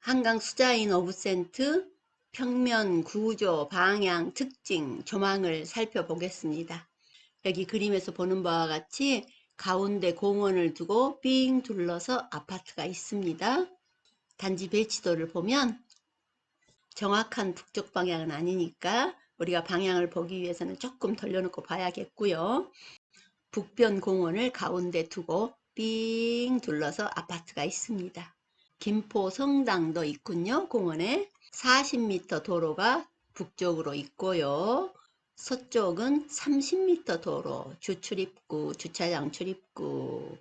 한강 수자인 오브센트 평면, 구조, 방향, 특징, 조망을 살펴보겠습니다. 여기 그림에서 보는 바와 같이 가운데 공원을 두고 삥 둘러서 아파트가 있습니다. 단지 배치도를 보면 정확한 북쪽 방향은 아니니까 우리가 방향을 보기 위해서는 조금 돌려놓고 봐야겠고요. 북변 공원을 가운데 두고 삥 둘러서 아파트가 있습니다. 김포 성당도 있군요. 공원에 40m 도로가 북쪽으로 있고요. 서쪽은 30m 도로, 주출입구, 주차장 출입구,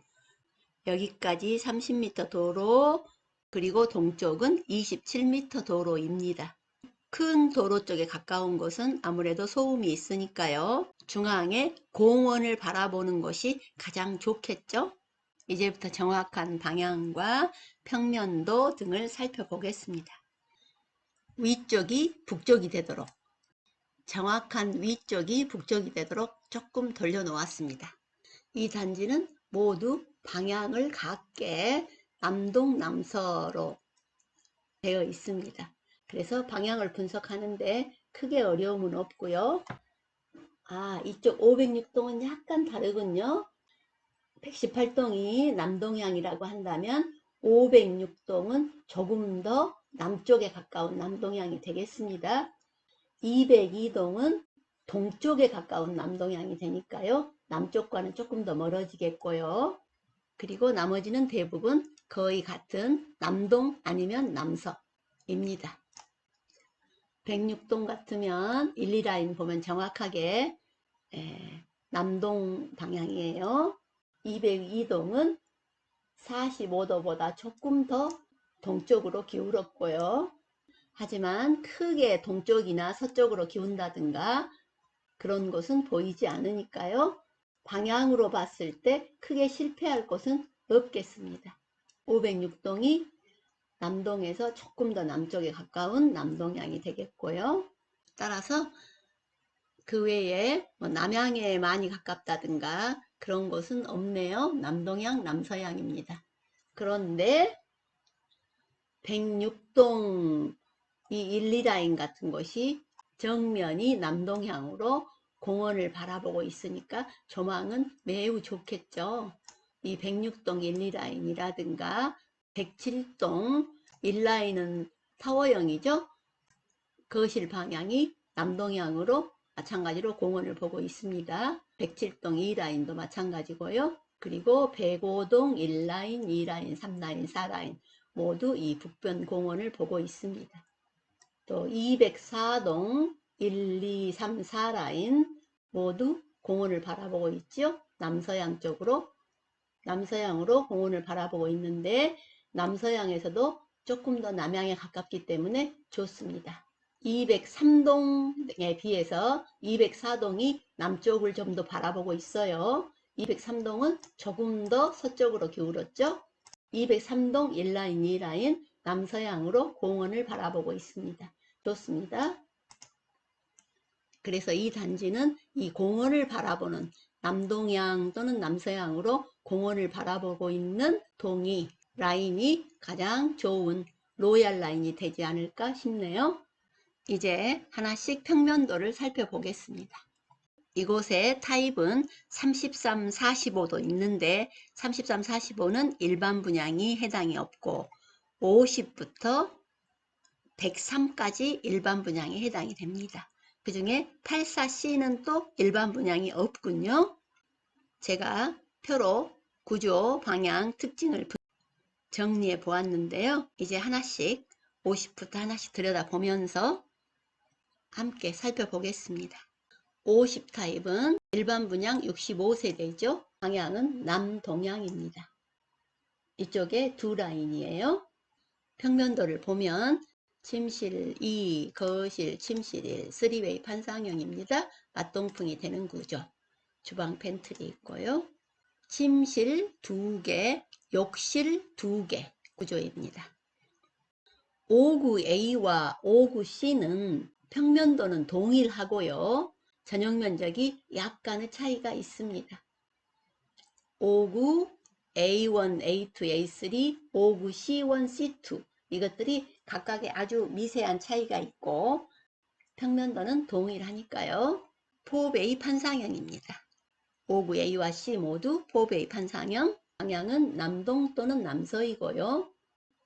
여기까지 30m 도로, 그리고 동쪽은 27m 도로입니다. 큰 도로 쪽에 가까운 곳은 아무래도 소음이 있으니까요. 중앙에 공원을 바라보는 것이 가장 좋겠죠. 이제부터 정확한 방향과 평면도 등을 살펴보겠습니다. 위쪽이 북쪽이 되도록, 정확한 위쪽이 북쪽이 되도록 조금 돌려놓았습니다. 이 단지는 모두 방향을 같게 남동남서로 되어 있습니다. 그래서 방향을 분석하는데 크게 어려움은 없고요. 이쪽 506동은 약간 다르군요. 118동이 남동향이라고 한다면 506동은 조금 더 남쪽에 가까운 남동향이 되겠습니다. 202동은 동쪽에 가까운 남동향이 되니까요. 남쪽과는 조금 더 멀어지겠고요. 그리고 나머지는 대부분 거의 같은 남동 아니면 남서입니다. 106동 같으면 1, 2라인 보면 정확하게 남동 방향이에요. 202동은 45도보다 조금 더 동쪽으로 기울었고요. 하지만 크게 동쪽이나 서쪽으로 기운다든가 그런 것은 보이지 않으니까요. 방향으로 봤을 때 크게 실패할 것은 없겠습니다. 506동이 남동에서 조금 더 남쪽에 가까운 남동향이 되겠고요. 따라서 그 외에 남향에 많이 가깝다든가 그런 것은 없네요. 남동향, 남서향입니다. 그런데 106동 이 1, 2라인 같은 것이 정면이 남동향으로 공원을 바라보고 있으니까 조망은 매우 좋겠죠. 이 106동 1, 2라인이라든가 107동 1라인은 타워형이죠. 거실 방향이 남동향으로 마찬가지로 공원을 보고 있습니다. 107동 2라인도 마찬가지고요. 그리고 105동 1라인, 2라인, 3라인, 4라인 모두 이 북변 공원을 보고 있습니다. 또 204동 1, 2, 3, 4라인 모두 공원을 바라보고 있죠. 남서향으로 공원을 바라보고 있는데 남서향에서도 조금 더 남향에 가깝기 때문에 좋습니다. 203동에 비해서 204동이 남쪽을 좀 더 바라보고 있어요. 203동은 조금 더 서쪽으로 기울었죠. 203동 1라인, 2라인 남서향으로 공원을 바라보고 있습니다. 좋습니다. 그래서 이 단지는 이 공원을 바라보는 남동향 또는 남서향으로 공원을 바라보고 있는 동이 라인이 가장 좋은 로얄 라인이 되지 않을까 싶네요. 이제 하나씩 평면도를 살펴보겠습니다. 이곳의 타입은 33, 45도 있는데 33, 45는 일반 분양이 해당이 없고 50부터 103까지 일반 분양에 해당이 됩니다. 그 중에 84C는 또 일반 분양이 없군요. 제가 표로 구조, 방향, 특징을 정리해 보았는데요. 이제 하나씩 50부터 하나씩 들여다보면서 함께 살펴보겠습니다. 50 타입은 일반 분양 65세대죠. 방향은 남동향입니다. 이쪽에 두 라인이에요. 평면도를 보면 침실 2, 거실, 침실 1, 3웨이 판상형입니다. 맞동풍이 되는 구조. 주방 팬트리 있고요. 침실 2개, 욕실 2개 구조입니다. 59A와 59C는 평면도는 동일하고요. 전용 면적이 약간의 차이가 있습니다. 59 A1, A2, A3, 59 C1, C2 이것들이 각각의 아주 미세한 차이가 있고 평면도는 동일하니까요. 포베이 판상형입니다. 5구 A와 C 모두 포베이 판상형. 방향은 남동 또는 남서이고요.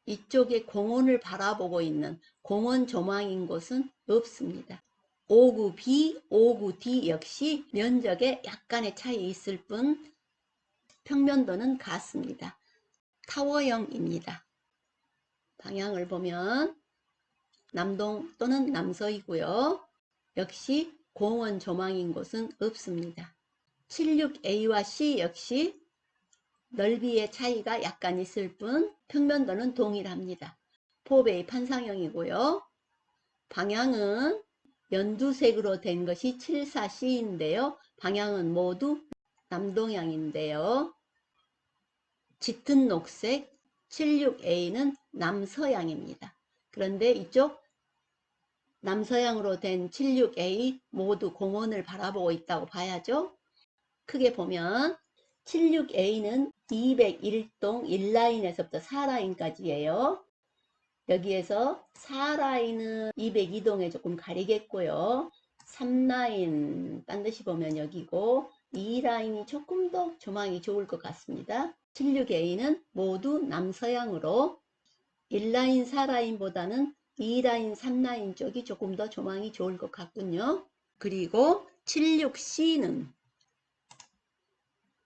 이쪽에 공원을 바라보고 있는 공원 조망인 곳은 없습니다. 5구 B, 5구 D 역시 면적에 약간의 차이 있을 뿐 평면도는 같습니다. 타워형입니다. 방향을 보면 남동 또는 남서이고요. 역시 공원 조망인 곳은 없습니다. 76A와 C 역시 넓이의 차이가 약간 있을 뿐 평면도는 동일합니다. 포베이 판상형이고요. 방향은 연두색으로 된 것이 74C인데요. 방향은 모두 남동향인데요. 짙은 녹색 76A는 남서향입니다. 그런데 이쪽 남서향으로 된 76A 모두 공원을 바라보고 있다고 봐야죠. 크게 보면 76A는 201동 1라인에서부터 4라인까지예요. 여기에서 4라인은 202동에 조금 가리겠고요. 3라인 딴 듯이 보면 여기고 2라인이 조금 더 조망이 좋을 것 같습니다. 76A는 모두 남서향으로 1라인 4라인보다는 2라인 3라인 쪽이 조금 더 조망이 좋을 것 같군요. 그리고 76C는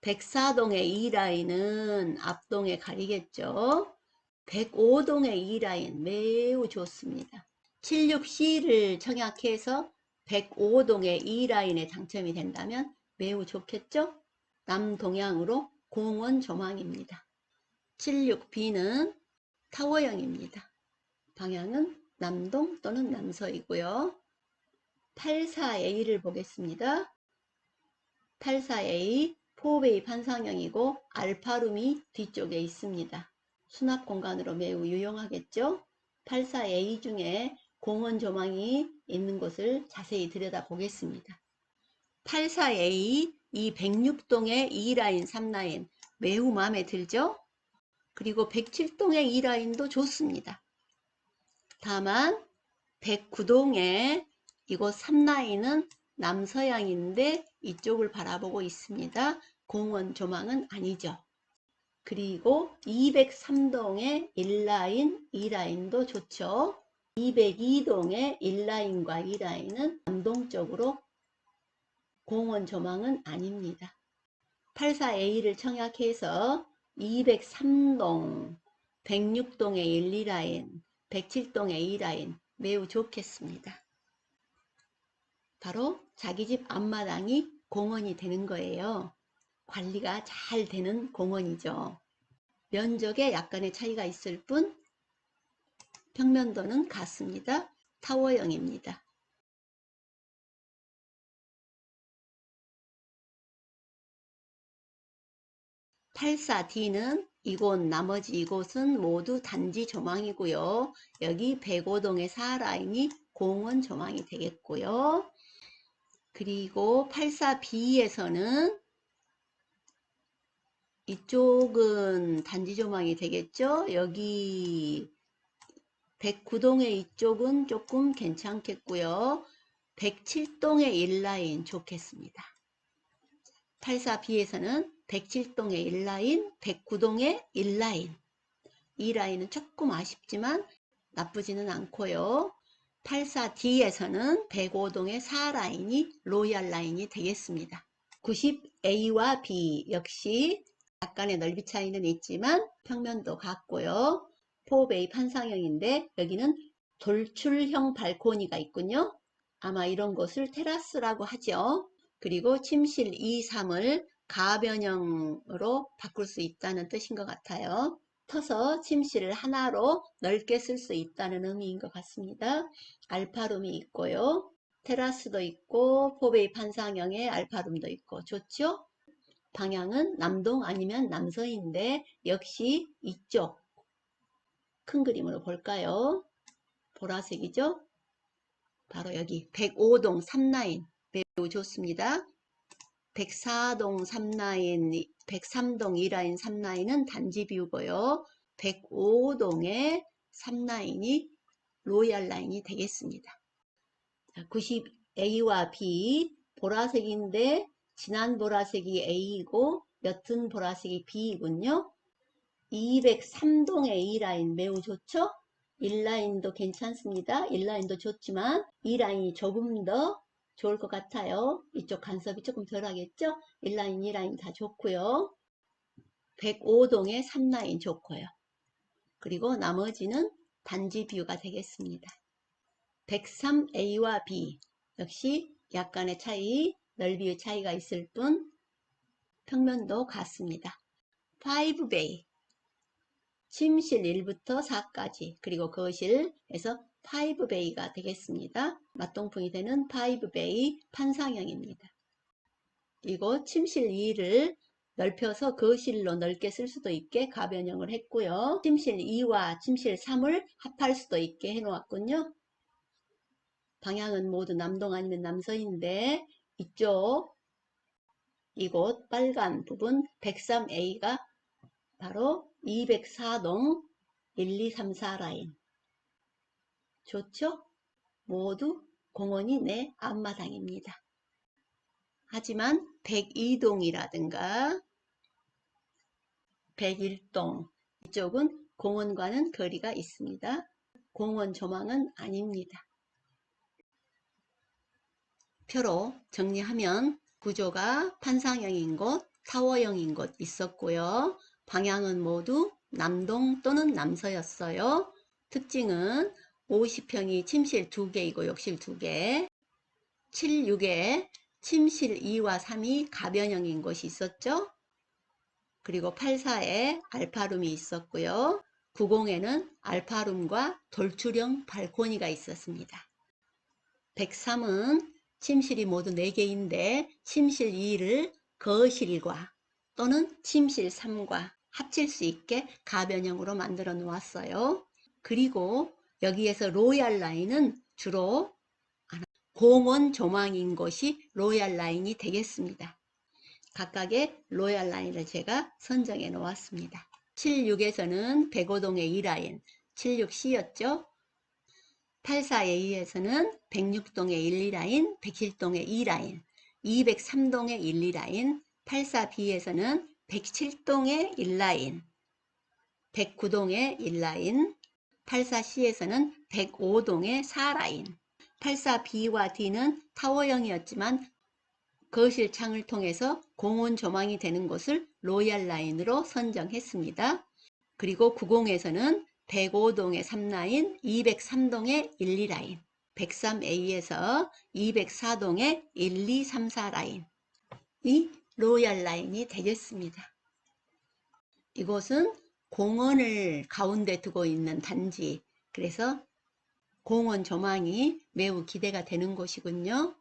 104동의 2라인은 앞동에 가리겠죠. 105동의 2라인 매우 좋습니다. 76C를 청약해서 105동의 2라인에 당첨이 된다면 매우 좋겠죠. 남동향으로 공원 조망입니다. 76B는 타워형입니다. 방향은 남동 또는 남서이고요. 84A를 보겠습니다. 84A 포베이 판상형이고 알파룸이 뒤쪽에 있습니다. 수납 공간으로 매우 유용하겠죠. 84A 중에 공원 조망이 있는 곳을 자세히 들여다보겠습니다. 84A 이 106동의 2라인 3라인 매우 마음에 들죠. 그리고 107동의 2라인도 좋습니다. 다만 109동의 이곳 3라인은 남서향인데 이쪽을 바라보고 있습니다. 공원 조망은 아니죠. 그리고 203동의 1라인, 2라인도 좋죠. 202동의 1라인과 2라인은 남동쪽으로 공원 조망은 아닙니다. 84A를 청약해서 203동, 106동의 1, 2라인, 107동의 2라인 매우 좋겠습니다. 바로 자기 집 앞마당이 공원이 되는 거예요. 관리가 잘 되는 공원이죠. 면적에 약간의 차이가 있을 뿐 평면도는 같습니다. 타워형입니다. 84D는 나머지 이곳은 모두 단지 조망이고요. 여기 105동의 4라인이 공원 조망이 되겠고요. 그리고 84B에서는 이쪽은 단지 조망이 되겠죠. 여기 109동의 이쪽은 조금 괜찮겠고요. 107동의 1라인 좋겠습니다. 84B에서는 107동의 1라인, 109동의 1라인. 이 라인은 조금 아쉽지만 나쁘지는 않고요. 84D에서는 105동의 4라인이 로얄 라인이 되겠습니다. 90A와 B 역시 약간의 넓이 차이는 있지만 평면도 같고요. 포베이 판상형인데 여기는 돌출형 발코니가 있군요. 아마 이런 곳을 테라스라고 하죠. 그리고 침실 2, 3을 가변형으로 바꿀 수 있다는 뜻인 것 같아요. 터서 침실을 하나로 넓게 쓸 수 있다는 의미인 것 같습니다. 알파룸이 있고요. 테라스도 있고 포베이 판상형의 알파룸도 있고 좋죠? 방향은 남동 아니면 남서인데 역시 이쪽 큰 그림으로 볼까요? 보라색이죠? 바로 여기 105동 3라인 매우 좋습니다. 104동 3라인, 103동 2라인 3라인은 단지 뷰고요. 105동의 3라인이 로얄 라인이 되겠습니다. 90A와 B, 보라색인데 진한 보라색이 A이고 옅은 보라색이 B이군요. 203동 A라인 매우 좋죠? 1라인도 괜찮습니다. 1라인도 좋지만 2라인이 조금 더 좋을 것 같아요. 이쪽 간섭이 조금 덜 하겠죠? 1라인, 2라인 다 좋고요. 105동의 3라인 좋고요. 그리고 나머지는 단지 뷰가 되겠습니다. 103A와 B 역시 약간의 차이, 넓이의 차이가 있을 뿐 평면도 같습니다. 5베이 침실 1부터 4까지 그리고 거실에서 5베이가 되겠습니다. 맞동풍이 되는 5베이 판상형입니다. 이곳 침실 2를 넓혀서 거실로 넓게 쓸 수도 있게 가변형을 했고요. 침실 2와 침실 3을 합할 수도 있게 해놓았군요. 방향은 모두 남동 아니면 남서인데 이곳 빨간 부분 103A가 바로 204동 1234 라인. 좋죠? 모두 공원이 내 앞마당입니다. 하지만 102동이라든가 101동 이쪽은 공원과는 거리가 있습니다. 공원 조망은 아닙니다. 표로 정리하면 구조가 판상형인 곳, 타워형인 곳 있었고요. 방향은 모두 남동 또는 남서였어요. 특징은 50평이 침실 2개이고 욕실 2개, 76에 침실 2와 3이 가변형인 곳이 있었죠. 그리고 84에 알파룸이 있었고요. 90에는 알파룸과 돌출형 발코니가 있었습니다. 103은 침실이 모두 4개인데 침실 2를 거실과 또는 침실 3과 합칠 수 있게 가변형으로 만들어 놓았어요. 그리고 여기에서 로얄 라인은 주로 공원 조망인 곳이 로얄 라인이 되겠습니다. 각각의 로얄 라인을 제가 선정해 놓았습니다. 76에서는 105동의 2라인, 76C였죠. 84A에서는 106동의 1, 2라인, 107동의 2라인, 203동의 1, 2라인, 84B에서는 107동의 1라인, 109동의 1라인, 84C에서는 105동의 4라인, 84B와 D는 타워형이었지만 거실 창을 통해서 공원 조망이 되는 곳을 로얄 라인으로 선정했습니다. 그리고 90에서는 105동의 3라인, 203동의 1, 2라인, 103A에서 204동의 1, 2, 3, 4라인 이 로얄 라인이 되겠습니다. 이곳은 공원을 가운데 두고 있는 단지, 그래서 공원 조망이 매우 기대가 되는 곳이군요.